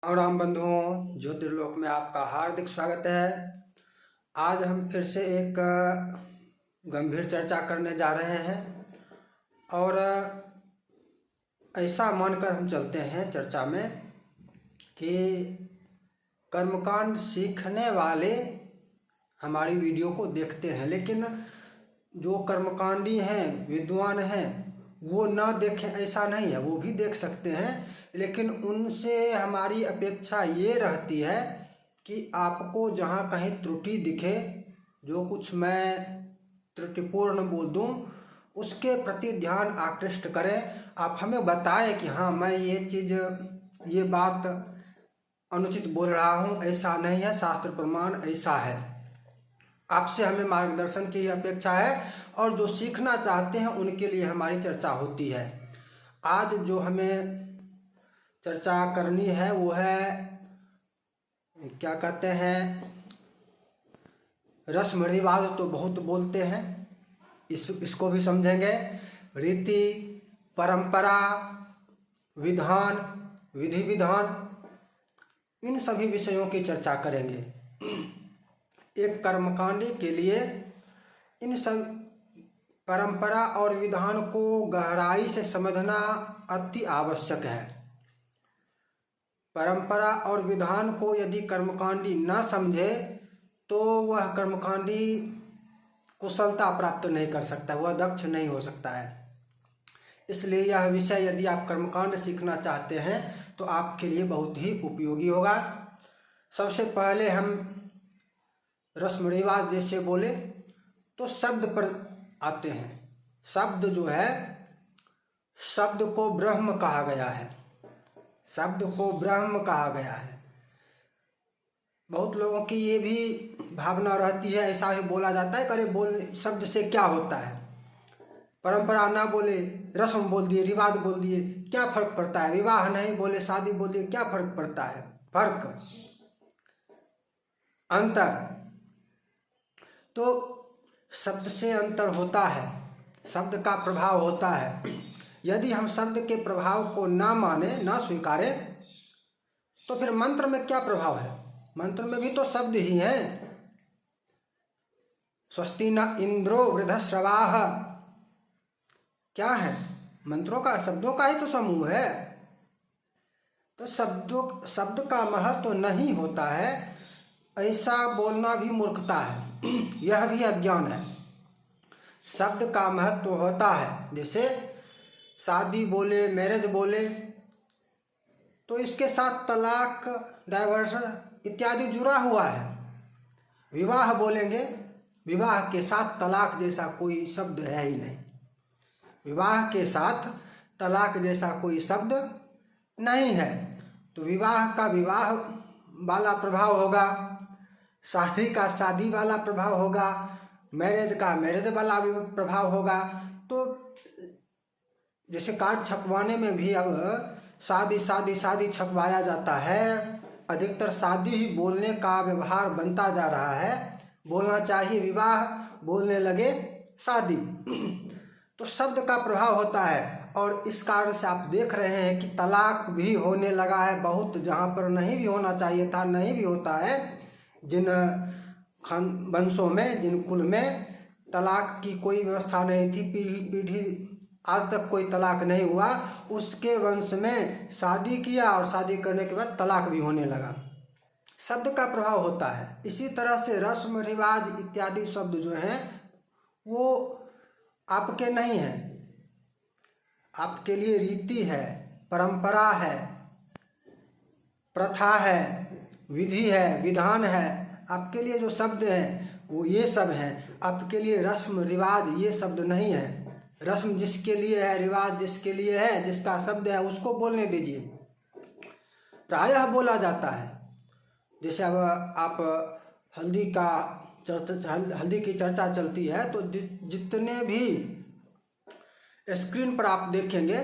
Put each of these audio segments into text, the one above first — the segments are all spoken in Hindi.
राम राम बंधुओं, ज्योतिर्लोक में आपका हार्दिक स्वागत है। आज हम फिर से एक गंभीर चर्चा करने जा रहे हैं और ऐसा मानकर हम चलते हैं चर्चा में कि कर्मकांड सीखने वाले हमारी वीडियो को देखते हैं, लेकिन जो कर्मकांडी हैं, विद्वान हैं, वो ना देखें ऐसा नहीं है, वो भी देख सकते हैं। लेकिन उनसे हमारी अपेक्षा ये रहती है कि आपको जहाँ कहीं त्रुटि दिखे, जो कुछ मैं त्रुटिपूर्ण बोल दूँ, उसके प्रति ध्यान आकृष्ट करें। आप हमें बताएं कि हाँ, मैं ये बात अनुचित बोल रहा हूँ, ऐसा नहीं है, शास्त्र प्रमाण ऐसा है। आपसे हमें मार्गदर्शन की अपेक्षा है और जो सीखना चाहते हैं उनके लिए हमारी चर्चा होती है। आज जो हमें चर्चा करनी है वो है, क्या कहते हैं, रस्म रिवाज तो बहुत बोलते हैं, इसको भी समझेंगे। रीति, परंपरा, विधान, विधि विधान, इन सभी विषयों की चर्चा करेंगे। एक कर्मकांडी के लिए इन सब परंपरा और विधान को गहराई से समझना अति आवश्यक है। परंपरा और विधान को यदि कर्मकांडी न समझे तो वह कर्मकांडी कुशलता प्राप्त नहीं कर सकता, वह दक्ष नहीं हो सकता है। इसलिए यह विषय यदि आप कर्मकांड सीखना चाहते हैं तो आपके लिए बहुत ही उपयोगी होगा। सबसे पहले हम रस्म रिवाज जैसे बोले तो शब्द पर आते हैं। शब्द जो है, शब्द को ब्रह्म कहा गया है, शब्द को ब्रह्म कहा गया है। बहुत लोगों की ये भी भावना रहती है, ऐसा ही बोला जाता है, करे बोल शब्द से क्या होता है, परंपरा ना बोले रस्म बोल दिए, रिवाज बोल दिए, क्या फर्क पड़ता है, विवाह नहीं बोले शादी बोल दिए, क्या फर्क पड़ता है। फर्क, अंतर, तो शब्द से अंतर होता है, शब्द का प्रभाव होता है। यदि हम शब्द के प्रभाव को ना माने, ना स्वीकारें, तो फिर मंत्र में क्या प्रभाव है। मंत्र में भी तो शब्द ही हैं। स्वस्ति न इंद्रो वृद्धश्रवाः, क्या है, मंत्रों का, शब्दों का ही तो समूह है। तो शब्द का महत्व नहीं होता है, ऐसा बोलना भी मूर्खता है, यह भी अज्ञान है। शब्द का महत्व होता है। जैसे शादी बोले, मैरिज बोले, तो इसके साथ तलाक, डाइवर्सन इत्यादि जुड़ा हुआ है। विवाह बोलेंगे, विवाह के साथ तलाक जैसा कोई शब्द है ही नहीं, विवाह के साथ तलाक जैसा कोई शब्द नहीं है। तो विवाह का विवाह वाला प्रभाव होगा, शादी का शादी वाला प्रभाव होगा, मैरिज का मैरिज वाला भी प्रभाव होगा। तो जैसे कार्ड छपवाने में भी अब शादी शादी शादी छपवाया जाता है, अधिकतर शादी ही बोलने का व्यवहार बनता जा रहा है। बोलना चाहिए विवाह, बोलने लगे शादी। तो शब्द का प्रभाव होता है और इस कारण से आप देख रहे हैं कि तलाक भी होने लगा है बहुत, जहाँ पर नहीं भी होना चाहिए था, नहीं भी होता है। जिन वंशों में, जिन कुल में तलाक की कोई व्यवस्था नहीं थी, पीढ़ी आज तक कोई तलाक नहीं हुआ, उसके वंश में शादी किया और शादी करने के बाद तलाक भी होने लगा। शब्द का प्रभाव होता है। इसी तरह से रस्म रिवाज इत्यादि शब्द जो हैं वो आपके नहीं हैं, आपके लिए रीति है, परंपरा है, प्रथा है, विधि है, विधान है। आपके लिए जो शब्द हैं वो ये सब हैं, आपके लिए रस्म रिवाज ये शब्द नहीं है। रस्म जिसके लिए है, रिवाज जिसके लिए है, जिसका शब्द है, उसको बोलने दीजिए। प्रायः बोला जाता है। जैसे अब आप हल्दी की चर्चा चलती है तो जितने भी स्क्रीन पर आप देखेंगे,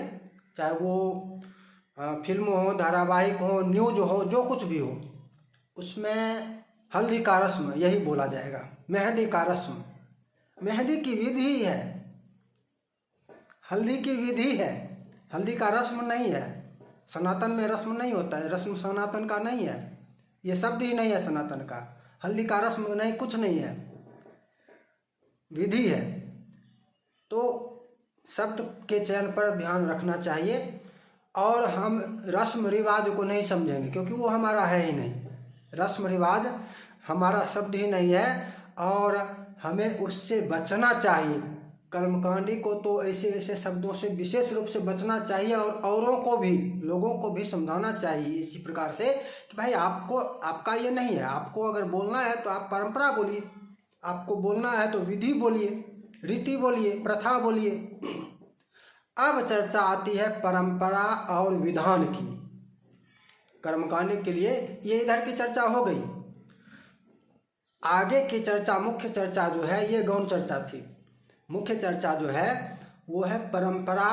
चाहे वो फिल्म हो, धारावाहिक हो, न्यूज हो, जो कुछ भी हो, उसमें हल्दी का रस्म यही बोला जाएगा। मेहंदी का रस्म, मेहंदी की विधि है, हल्दी की विधि है, हल्दी का रस्म नहीं है। सनातन में रस्म नहीं होता है, रस्म सनातन का नहीं है, ये शब्द ही नहीं है सनातन का। हल्दी का रस्म नहीं, कुछ नहीं है, विधि है। तो शब्द के चयन पर ध्यान रखना चाहिए और हम रस्म रिवाज को नहीं समझेंगे क्योंकि वो हमारा है ही नहीं। रस्म रिवाज हमारा शब्द ही नहीं है और हमें उससे बचना चाहिए। कर्मकांडी को तो ऐसे ऐसे शब्दों से विशेष रूप से बचना चाहिए और औरों को भी, लोगों को भी समझाना चाहिए इसी प्रकार से कि भाई आपको, आपका ये नहीं है। आपको अगर बोलना है तो आप परंपरा बोलिए, आपको बोलना है तो विधि बोलिए, रीति बोलिए, प्रथा बोलिए। अब चर्चा आती है परंपरा और विधान की। कर्मकांड के लिए ये इधर की चर्चा हो गई। आगे की चर्चा, मुख्य चर्चा जो है, ये गौण चर्चा थी। मुख्य चर्चा जो है वो है परंपरा,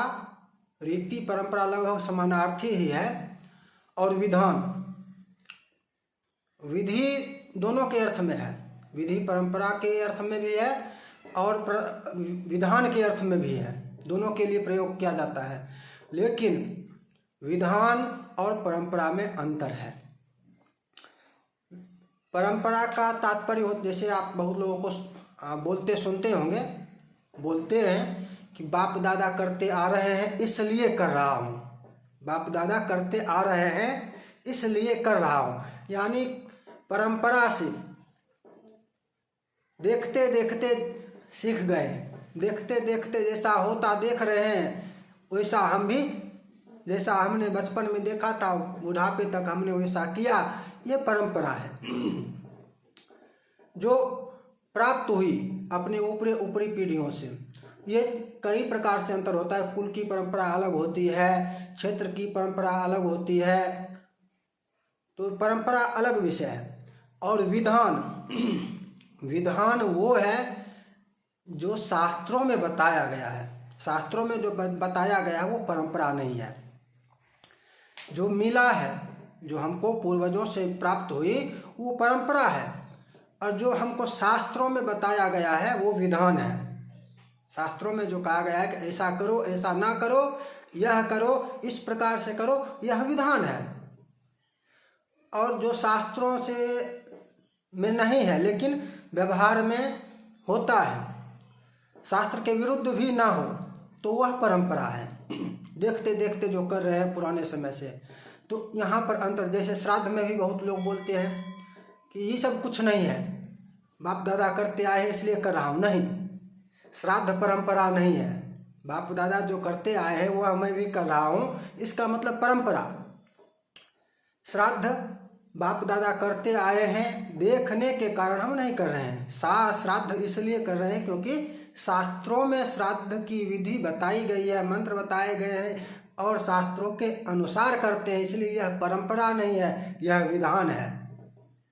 रीति परंपरा लगभग समानार्थी ही है, और विधान, विधि दोनों के अर्थ में है। विधि परंपरा के अर्थ में भी है और विधान के अर्थ में भी है, दोनों के लिए प्रयोग किया जाता है। लेकिन विधान और परंपरा में अंतर है। परंपरा का तात्पर्य, जैसे आप बहुत लोगों को बोलते सुनते होंगे, बोलते हैं कि बाप दादा करते आ रहे हैं इसलिए कर रहा हूँ, बाप दादा करते आ रहे हैं इसलिए कर रहा हूँ। यानी परंपरा से देखते देखते सीख गए, देखते देखते जैसा होता देख रहे हैं वैसा हम भी, जैसा हमने बचपन में देखा था बुढ़ापे तक हमने वैसा किया। ये परंपरा है जो प्राप्त हुई अपने ऊपरी पीढ़ियों से। ये कई प्रकार से अंतर होता है। कुल की परंपरा अलग होती है, क्षेत्र की परंपरा अलग होती है, तो परंपरा अलग विषय है। और विधान, विधान वो है जो शास्त्रों में बताया गया है। शास्त्रों में जो बताया गया है वो परंपरा नहीं है। जो मिला है, जो हमको पूर्वजों से प्राप्त हुई, वो परंपरा है। और जो हमको शास्त्रों में बताया गया है वो विधान है। शास्त्रों में जो कहा गया है कि ऐसा करो, ऐसा ना करो, यह करो, इस प्रकार से करो, यह विधान है। और जो शास्त्रों से में नहीं है लेकिन व्यवहार में होता है, शास्त्र के विरुद्ध भी ना हो, तो वह परंपरा है। देखते देखते जो कर रहे हैं पुराने समय से। तो यहाँ पर अंतर, जैसे श्राद्ध में भी बहुत लोग बोलते हैं कि ये सब कुछ नहीं है, बाप दादा करते आए हैं इसलिए कर रहा हूँ। नहीं, श्राद्ध परंपरा नहीं है। बाप दादा जो करते आए हैं वह मैं भी कर रहा हूँ, इसका मतलब परंपरा। श्राद्ध बाप दादा करते आए हैं, देखने के कारण हम नहीं कर रहे हैं। श्राद्ध इसलिए कर रहे हैं क्योंकि शास्त्रों में श्राद्ध की विधि बताई गई है, मंत्र बताए गए हैं और शास्त्रों के अनुसार करते हैं, इसलिए यह परंपरा नहीं है, यह विधान है।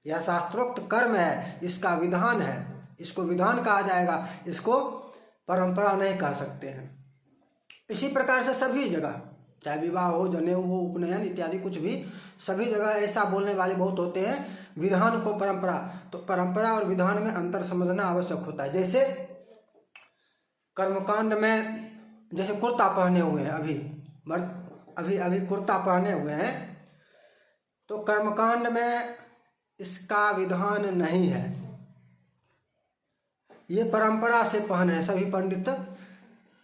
यह शास्त्रोक्त कर्म है, इसका विधान है, इसको विधान कहा जाएगा, इसको परंपरा नहीं कह सकते हैं। इसी प्रकार से सभी जगह, चाहे विवाह हो, जनेऊ हो, उपनयन इत्यादि कुछ भी, सभी जगह ऐसा बोलने वाले बहुत होते हैं, विधान को परंपरा। तो परंपरा और विधान में अंतर समझना आवश्यक होता है। जैसे कर्मकांड में, जैसे कुर्ता पहने हुए हैं, अभी कुर्ता पहने हुए हैं, तो कर्मकांड में इसका विधान नहीं है, ये परंपरा से पहने हैं। सभी पंडित,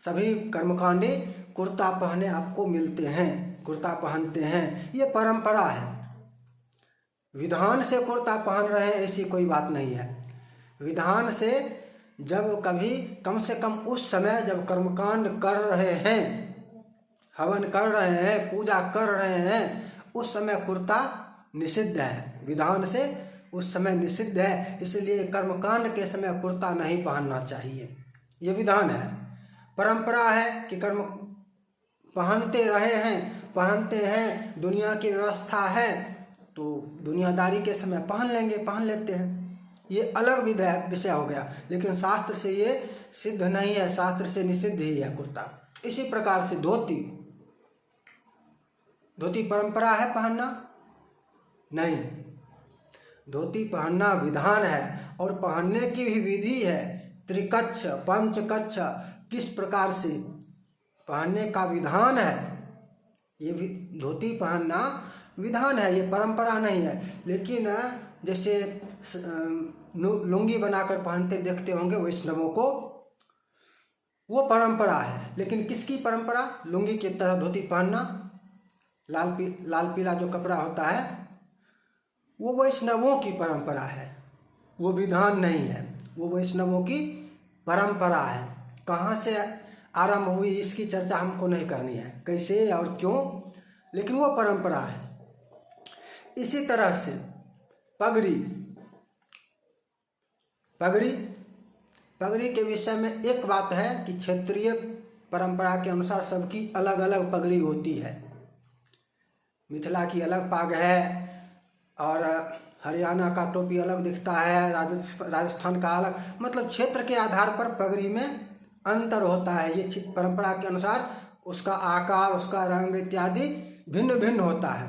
सभी कर्मकांडी कुर्ता पहने आपको मिलते हैं, कुर्ता पहनते हैं, ये परंपरा है। विधान से कुर्ता पहन रहे हैं ऐसी कोई बात नहीं है। विधान से जब कभी, कम से कम उस समय जब कर्मकांड कर रहे हैं, हवन कर रहे हैं, पूजा कर रहे हैं, उस समय कुर्ता निषिद्ध है। विधान से उस समय निषिद्ध है, इसलिए कर्मकांड के समय कुर्ता नहीं पहनना चाहिए, ये विधान है। परंपरा है कि कर्म पहनते रहे हैं, पहनते हैं, दुनिया की व्यवस्था है तो दुनियादारी के समय पहन लेंगे, पहन लेते हैं, ये अलग विषय हो गया। लेकिन शास्त्र से ये सिद्ध नहीं है, शास्त्र से निषिद्ध ही है कुर्ता। इसी प्रकार से धोती, धोती परंपरा है पहनना? नहीं, धोती पहनना विधान है और पहनने की भी विधि है। त्रिकच्छ, पंचकच्छ, किस प्रकार से पहनने का विधान है, ये भी धोती पहनना विधान है, ये परंपरा नहीं है। लेकिन जैसे लुंगी बनाकर पहनते देखते होंगे वैष्णवों को, वो परंपरा है। लेकिन किसकी परंपरा? लुंगी की तरह धोती पहनना, लाल पीला जो कपड़ा होता है वो वैष्णवों की परंपरा है, वो विधान नहीं है, वो वैष्णवों की परंपरा है। कहाँ से आरंभ हुई इसकी चर्चा हमको नहीं करनी है, कैसे और क्यों, लेकिन वो परंपरा है। इसी तरह से पगड़ी के विषय में एक बात है कि क्षेत्रीय परंपरा के अनुसार सबकी अलग अलग पगड़ी होती है। मिथिला की अलग पाग है और हरियाणा का टोपी अलग दिखता है, राजस्थान का अलग, मतलब क्षेत्र के आधार पर पगड़ी में अंतर होता है। ये परंपरा के अनुसार उसका आकार, उसका रंग इत्यादि भिन्न भिन्न होता है,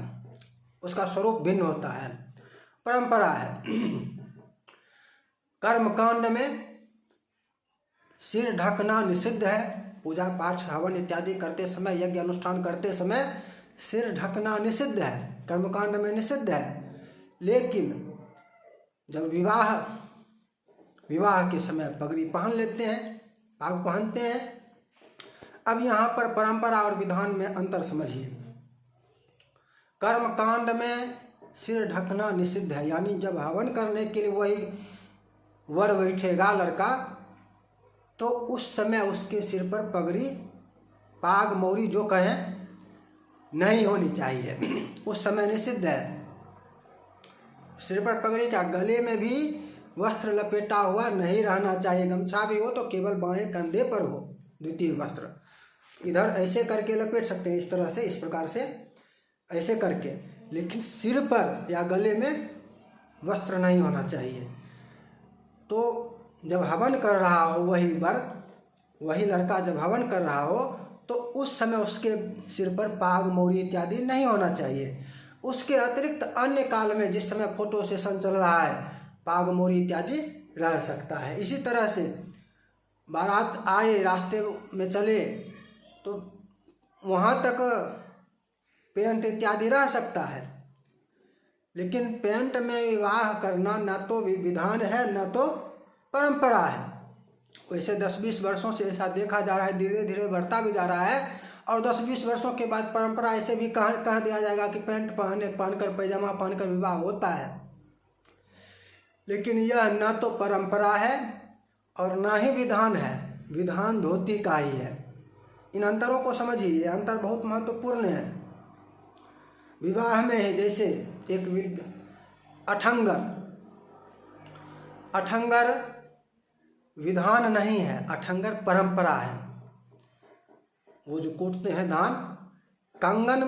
उसका स्वरूप भिन्न होता है, परंपरा है। कर्मकांड में सिर ढकना निषिद्ध है। पूजा पाठ हवन इत्यादि करते समय, यज्ञ अनुष्ठान करते समय सिर ढकना निषिद्ध है, कर्मकांड में निषिद्ध है। लेकिन जब विवाह के समय पगड़ी पहन लेते हैं, पाग पहनते हैं। अब यहाँ पर परंपरा और विधान में अंतर समझिए। कर्मकांड में सिर ढकना निषिद्ध है, यानी जब हवन करने के लिए वही वर बैठेगा लड़का, तो उस समय उसके सिर पर पगड़ी, पाग, मौरी जो कहें, नहीं होनी चाहिए, उस समय निषिद्ध है। सिर पर पगड़ी का, गले में भी वस्त्र लपेटा हुआ नहीं रहना चाहिए। गमछा भी हो तो केवल बाएं कंधे पर हो द्वितीय वस्त्र, इधर ऐसे करके लपेट सकते हैं, इस तरह से, इस प्रकार से ऐसे करके, लेकिन सिर पर या गले में वस्त्र नहीं होना चाहिए। तो जब हवन कर रहा हो वही वर, वही लड़का जब हवन कर रहा हो, तो उस समय उसके सिर पर पाग, मौरी इत्यादि नहीं होना चाहिए। उसके अतिरिक्त अन्य काल में, जिस समय फोटो सेशन चल रहा है, पाग, मौरी इत्यादि रह सकता है। इसी तरह से बारात आए, रास्ते में चले, तो वहाँ तक पेंट इत्यादि रह सकता है। लेकिन पेंट में विवाह करना ना तो विधान है, ना तो परंपरा है। वैसे 10-20 वर्षों से ऐसा देखा जा रहा है, धीरे धीरे बढ़ता भी जा रहा है। और 10-20 वर्षों के बाद परंपरा ऐसे भी कह दिया जाएगा कि पैंट पहनकर, पैजामा पहनकर विवाह होता है। लेकिन यह ना तो परंपरा है और ना ही विधान है, विधान धोती का ही है। इन अंतरों को समझिए, ये अंतर बहुत महत्वपूर्ण है। विवाह में है जैसे एक अठंगर विधान नहीं है, अठंगर परंपरा है। वो जो कूटते हैं धान, कंगन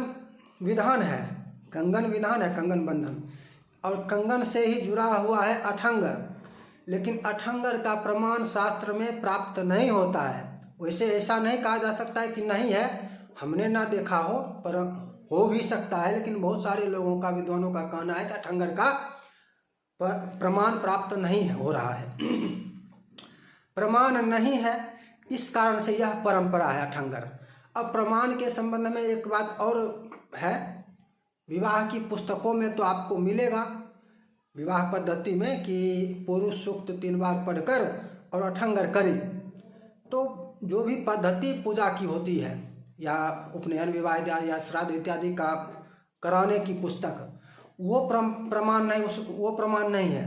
विधान है, कंगन बंधन, और कंगन से ही जुड़ा हुआ है अठंगर। लेकिन अठंगर का प्रमाण शास्त्र में प्राप्त नहीं होता है। वैसे ऐसा नहीं कहा जा सकता है कि नहीं है, हमने ना देखा हो, पर हो भी सकता है। लेकिन बहुत सारे लोगों का, विद्वानों का कहना है कि अठंगर का प्रमाण प्राप्त नहीं हो रहा है। प्रमाण नहीं है, इस कारण से यह परंपरा है अठंगर। अब प्रमाण के संबंध में एक बात और है, विवाह की पुस्तकों में तो आपको मिलेगा विवाह पद्धति में कि पुरुष सूक्त 3 बार पढ़कर और अठंगर करे। तो जो भी पद्धति पूजा की होती है, या उपनयन, विवाह या श्राद्ध इत्यादि का कराने की पुस्तक, वो प्रमाण नहीं है,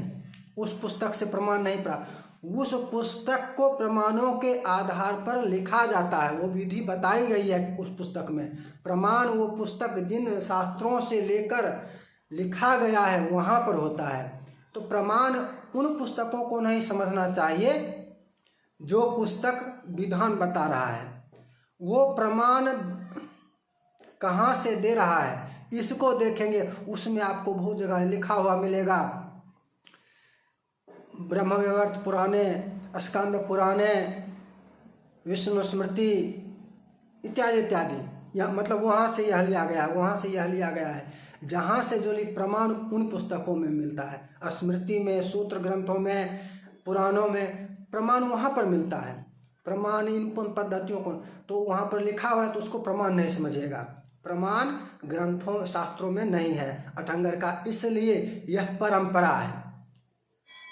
उस पुस्तक से प्रमाण नहीं प्राप्त। उस पुस्तक को प्रमाणों के आधार पर लिखा जाता है, वो विधि बताई गई है उस पुस्तक में। प्रमाण वो पुस्तक जिन शास्त्रों से लेकर लिखा गया है वहाँ पर होता है। तो प्रमाण उन पुस्तकों को नहीं समझना चाहिए जो पुस्तक विधान बता रहा है। वो प्रमाण कहाँ से दे रहा है इसको देखेंगे, उसमें आपको बहुत जगह लिखा हुआ मिलेगा। ब्रह्मवैवर्त पुराणे, स्कंद पुराणे, विष्णु स्मृति इत्यादि इत्यादि, या मतलब वहाँ से यह लिया गया है, वहाँ से यह लिया गया है। जहाँ से जो प्रमाण उन पुस्तकों में मिलता है, स्मृति में, सूत्र ग्रंथों में, पुराणों में प्रमाण वहाँ पर मिलता है। प्रमाण इन पद्धतियों को, तो वहाँ पर लिखा हुआ है तो उसको प्रमाण नहीं समझिएगा। प्रमाण ग्रंथों शास्त्रों में नहीं है अठंगर का, इसलिए यह परंपरा है।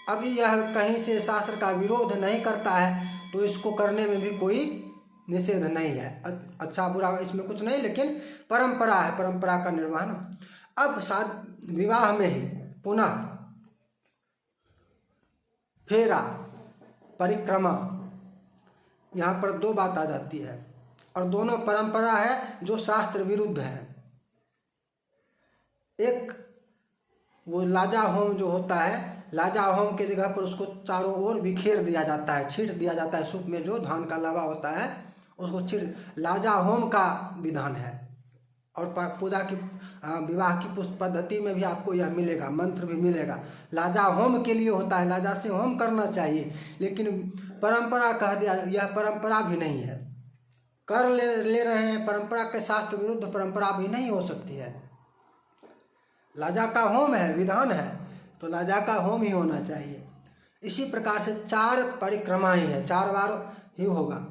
अभी यह कहीं से शास्त्र का विरोध नहीं करता है तो इसको करने में भी कोई निषेध नहीं है, अच्छा बुरा इसमें कुछ नहीं, लेकिन परंपरा है, परंपरा का निर्वहन। अब शादी विवाह में ही पुनः फेरा परिक्रमा, यहाँ पर दो बात आ जाती है और दोनों परंपरा है जो शास्त्र विरुद्ध है। एक वो लाजा होम जो होता है, लाजा होम के जगह पर उसको चारों ओर बिखेर दिया जाता है, छींट दिया जाता है, सूप में जो धान का लावा होता है उसको छींट, लाजा होम का विधान है। और पूजा की विवाह की पुष्प पद्धति में भी आपको यह मिलेगा, मंत्र भी मिलेगा। लाजा होम के लिए होता है, लाजा से होम करना चाहिए, लेकिन परंपरा कह दिया, यह परंपरा भी नहीं है, कर ले रहे हैं, परंपरा के शास्त्र विरुद्ध परंपरा भी नहीं हो सकती है। लाजा का होम है, विधान है, तो लाजा का होम ही होना चाहिए। इसी प्रकार से 4 परिक्रमा ही है, 4 बार ही होगा।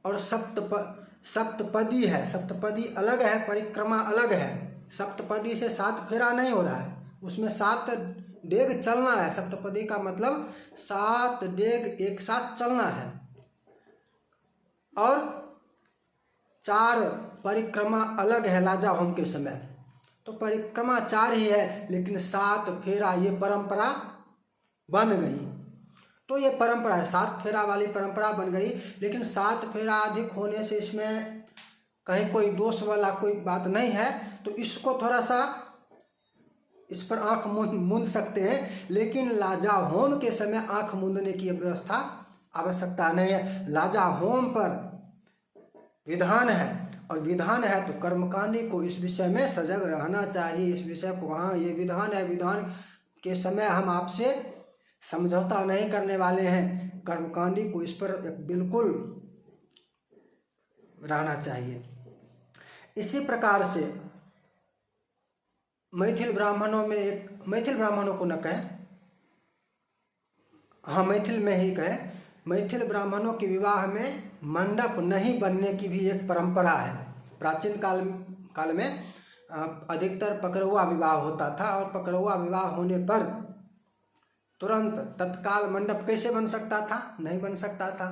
और सप्तपदी है, सप्तपदी अलग है, परिक्रमा अलग है। सप्तपदी से 7 फेरा नहीं हो रहा है, उसमें 7 डेग चलना है। सप्तपदी का मतलब 7 डेग एक साथ चलना है। और 4 परिक्रमा अलग है लाजा होम के समय, तो परिक्रमा 4 ही है, लेकिन 7 फेरा ये परंपरा बन गई। तो ये परंपरा है, 7 फेरा वाली परंपरा बन गई, लेकिन 7 फेरा अधिक होने से इसमें कहीं कोई दोष वाला कोई बात नहीं है, तो इसको थोड़ा सा इस पर आंख मूंद सकते हैं, लेकिन लाजा होम के समय आंख मूंदने की व्यवस्था आवश्यकता नहीं है। लाजा होम पर विधान है, और विधान है तो कर्मकांडी को इस विषय में सजग रहना चाहिए। इस विषय को, हाँ ये विधान है, विधान के समय हम आपसे समझौता नहीं करने वाले हैं, कर्मकांडी को इस पर बिल्कुल रहना चाहिए। इसी प्रकार से मैथिल ब्राह्मणों में एक, मैथिल ब्राह्मणों को न कहें, हाँ मैथिल में ही कहें, मैथिल ब्राह्मणों के विवाह में मंडप नहीं बनने की भी एक परंपरा है। प्राचीन काल में अधिकतर पकड़ुआ विवाह होता था, और पकड़ुआ विवाह होने पर तुरंत तत्काल मंडप कैसे बन सकता था? नहीं बन सकता था।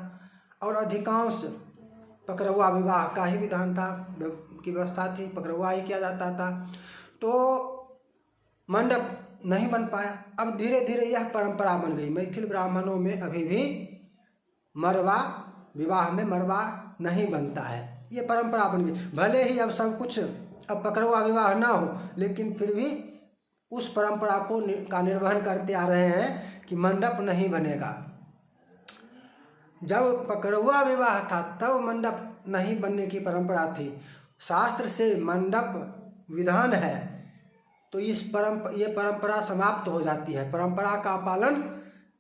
और अधिकांश पकड़ुआ विवाह का ही विधान था, की व्यवस्था थी, पकड़ुआ ही किया जाता था, तो मंडप नहीं बन पाया। अब धीरे धीरे यह परंपरा बन गई। मैथिल ब्राह्मणों में अभी भी मरवा, विवाह में मरवा नहीं बनता है, ये परंपरा बन गई। भले ही अब सब कुछ, अब पकड़ुआ विवाह ना हो, लेकिन फिर भी उस परंपरा का निर्वहन करते आ रहे हैं कि मंडप नहीं बनेगा। जब पकड़ुआ विवाह था तब मंडप नहीं बनने की परंपरा थी। शास्त्र से मंडप विधान है, तो ये परंपरा समाप्त हो जाती है। परंपरा का पालन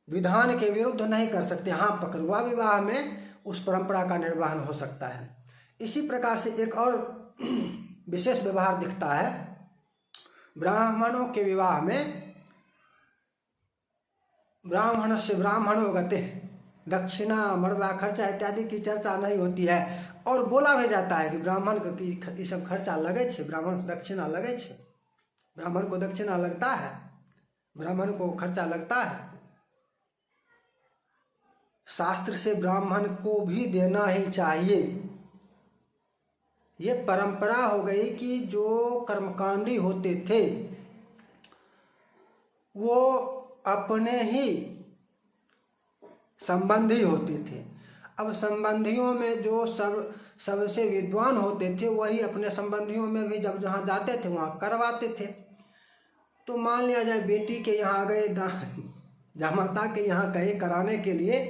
विधान के विरुद्ध नहीं कर सकते। हाँ, पकड़ुआ विवाह में उस परंपरा का निर्वहन हो सकता है। इसी प्रकार से एक और विशेष व्यवहार दिखता है ब्राह्मणों के विवाह में। ब्राह्मण से ब्राह्मणो गते, दक्षिणा, मरवा, खर्चा इत्यादि की चर्चा नहीं होती है, और बोला भी जाता है कि ब्राह्मण के ई सब खर्चा लगे छे, ब्राह्मण से दक्षिणा लगे छे, ब्राह्मण को दक्षिणा लगता है, ब्राह्मण को खर्चा लगता है। शास्त्र से ब्राह्मण को भी देना ही चाहिए। ये परंपरा हो गई कि जो कर्मकांडी होते थे वो अपने ही संबंधी होते थे। अब संबंधियों में जो सबसे विद्वान होते थे वही अपने संबंधियों में भी जब जहाँ जाते थे वहाँ करवाते थे। तो मान लिया जाए बेटी के यहाँ गए, जामाता के यहाँ गए कराने के लिए,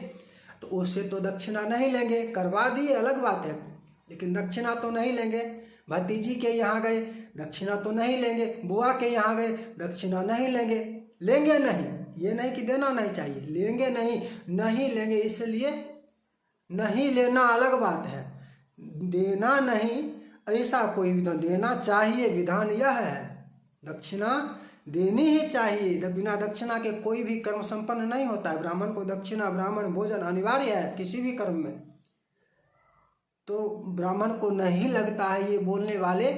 तो उससे तो दक्षिणा नहीं लेंगे, करवा दिए अलग बात है, लेकिन दक्षिणा तो नहीं लेंगे। भतीजी के यहाँ गए, दक्षिणा तो नहीं लेंगे। बुआ के यहाँ गए, दक्षिणा नहीं लेंगे। लेंगे नहीं, ये नहीं कि देना नहीं चाहिए, लेंगे नहीं, नहीं लेंगे। इसलिए नहीं लेना अलग बात है, देना नहीं ऐसा कोई विधान, देना चाहिए, विधान यह है, दक्षिणा देनी ही चाहिए। बिना दक्षिणा के कोई भी कर्म संपन्न नहीं होता है। ब्राह्मण को दक्षिणा, ब्राह्मण भोजन अनिवार्य है किसी भी कर्म में। तो ब्राह्मण को नहीं लगता है, ये बोलने वाले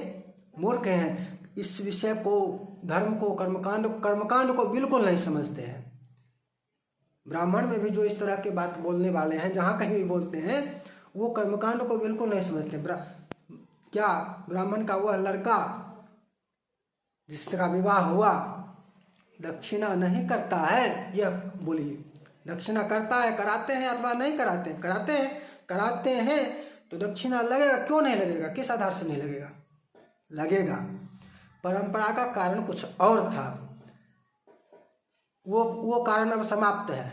मूर्ख हैं, इस विषय को, धर्म को, कर्मकांड को बिल्कुल नहीं समझते हैं। ब्राह्मण में भी जो इस तरह के बात बोलने वाले हैं, जहाँ कहीं भी बोलते हैं, वो कर्मकांड को बिल्कुल नहीं समझते। क्या ब्राह्मण का वह लड़का जिसका विवाह हुआ दक्षिणा नहीं करता है? यह बोलिए, दक्षिणा करता है, कराते हैं अथवा नहीं कराते हैं? कराते हैं तो दक्षिणा लगेगा, क्यों नहीं लगेगा? किस आधार से नहीं लगेगा? लगेगा। परंपरा का कारण कुछ और था, वो कारण अब समाप्त है,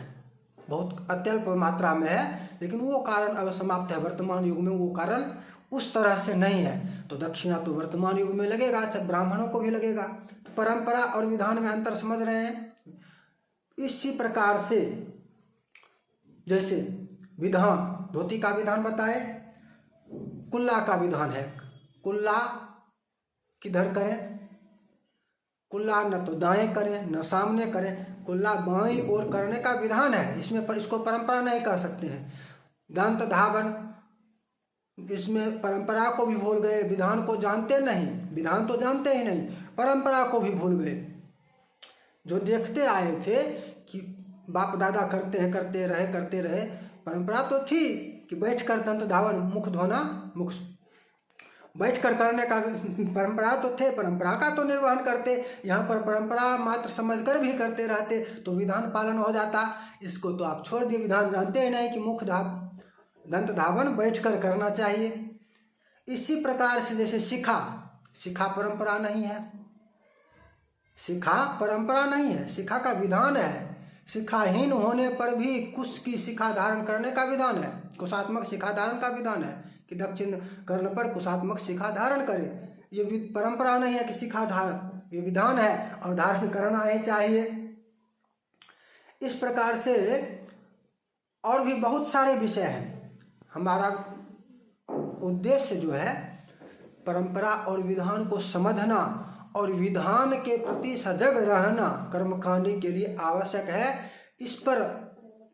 बहुत अत्यल्प मात्रा में है, लेकिन वो कारण अब समाप्त है। वर्तमान युग में वो कारण उस तरह से नहीं है, तो दक्षिणा तो वर्तमान युग में लगेगा, चाहे ब्राह्मणों को भी लगेगा। तो परंपरा और विधान में अंतर समझ रहे हैं। इसी प्रकार से जैसे विधान, धोती का विधान बताए, कुल्ला का विधान है। कुल्ला किधर करें? कुल्ला न तो दाएं करें न सामने करें, कुल्ला बाईं ओर करने का विधान है। इसको परंपरा नहीं कर सकते हैं। दंत धावन, इसमें परंपरा को भी भूल गए, विधान को जानते नहीं, विधान तो जानते ही नहीं, परंपरा को भी भूल गए। जो देखते आए थे कि बाप दादा करते रहे, परंपरा तो थी कि बैठ कर दंत धावन, मुख धोना, मुख बैठ कर करने का परंपरा तो थे, परंपरा का तो निर्वहन करते। यहाँ पर परंपरा मात्र समझकर भी करते रहते तो विधान पालन हो जाता। इसको तो आप छोड़ दिए, विधान जानते ही नहीं कि दंत धावन बैठ कर करना चाहिए। इसी प्रकार से जैसे शिखा परंपरा नहीं है, शिखा परंपरा नहीं है, शिखा का विधान है। शिखाहीन होने पर भी कुश की शिखा धारण करने का विधान है, कुशात्मक शिखा धारण का विधान है कि दक्षिण कर्ण पर कुशात्मक शिखा धारण करे। ये परंपरा नहीं है कि शिखा धारण, ये विधान है और धारण करना ही चाहिए। इस प्रकार से और भी बहुत सारे विषय हैं। हमारा उद्देश्य जो है परंपरा और विधान को समझना और विधान के प्रति सजग रहना कर्मकांडी के लिए आवश्यक है, इस पर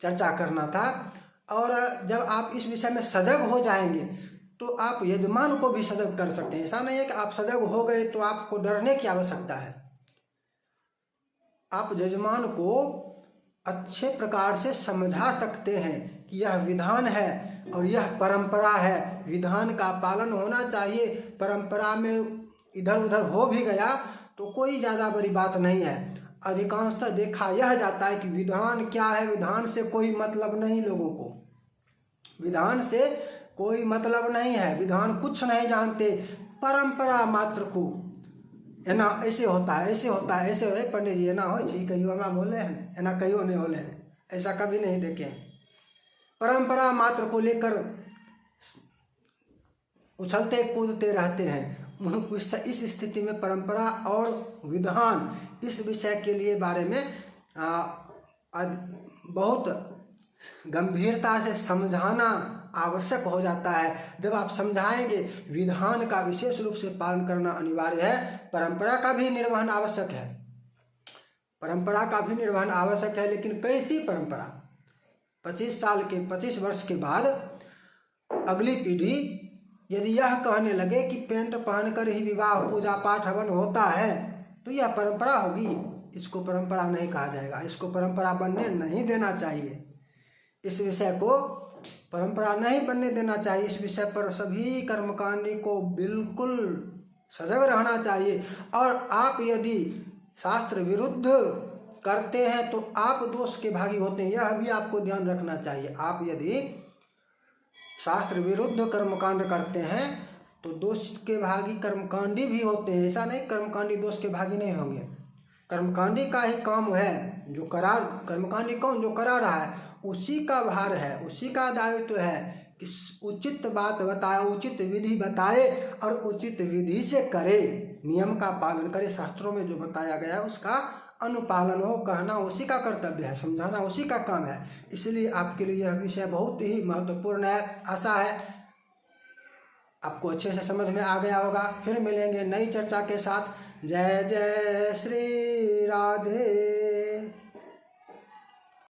चर्चा करना था। और जब आप इस विषय में सजग हो जाएंगे तो आप यजमान को भी सजग कर सकते हैं। ऐसा नहीं है कि आप सजग हो गए तो आपको डरने की आवश्यकता है। आप यजमान को अच्छे प्रकार से समझा सकते हैं कि यह विधान है और यह परंपरा है, विधान का पालन होना चाहिए। परंपरा में इधर उधर हो भी गया तो कोई ज़्यादा बड़ी बात नहीं है। अधिकांशतः देखा यह जाता है कि विधान क्या है, विधान से कोई मतलब नहीं, लोगों को विधान से कोई मतलब नहीं है, विधान कुछ नहीं जानते। परंपरा मात्र को एना ऐसे होता है, ऐसे होता है, ऐसे हो पंडित जी एना हो छी कहियो हमारा बोले हैं, एना कहियो नहीं बोले हैं, ऐसा कभी नहीं देखे हैं। परंपरा मात्र को लेकर उछलते कूदते रहते हैं। इस स्थिति में परंपरा और विधान इस विषय के लिए बारे में बहुत गंभीरता से समझाना आवश्यक हो जाता है। जब आप समझाएंगे विधान का विशेष रूप से पालन करना अनिवार्य है, परंपरा का भी निर्वहन आवश्यक है, परंपरा का भी निर्वहन आवश्यक है। लेकिन कैसी परंपरा? 25 वर्ष के बाद अगली पीढ़ी यदि यह कहने लगे कि पेंट पहनकर ही विवाह पूजा पाठ हवन होता है तो यह परंपरा होगी। इसको परंपरा नहीं कहा जाएगा, इसको परंपरा बनने नहीं देना चाहिए। इस विषय को परंपरा नहीं बनने देना चाहिए। इस विषय पर सभी कर्मकांडी को बिल्कुल सजग रहना चाहिए। और आप यदि शास्त्र विरुद्ध करते हैं तो आप दोष के भागी होते हैं, यह भी आपको ध्यान रखना चाहिए। आप यदि शास्त्र विरुद्ध कर्मकांड करते हैं तो दोष के भागी कर्मकांडी भी होते हैं। ऐसा नहीं कर्मकांडी दोष के भागी नहीं होंगे। कर्मकांडी का ही काम है जो कर्मकांडी कौन? जो करा रहा है, उसी का भार है, उसी का दायित्व है कि उचित बात बताए, उचित विधि बताए और उचित विधि से करे, नियम का पालन करे। शास्त्रों में जो बताया गया है उसका अनुपालन हो, कहना उसी का कर्तव्य है, समझाना उसी का काम है। इसलिए आपके लिए यह विषय बहुत ही महत्वपूर्ण है। आशा है आपको अच्छे से समझ में आ गया होगा। फिर मिलेंगे नई चर्चा के साथ। जय जय श्री राधे।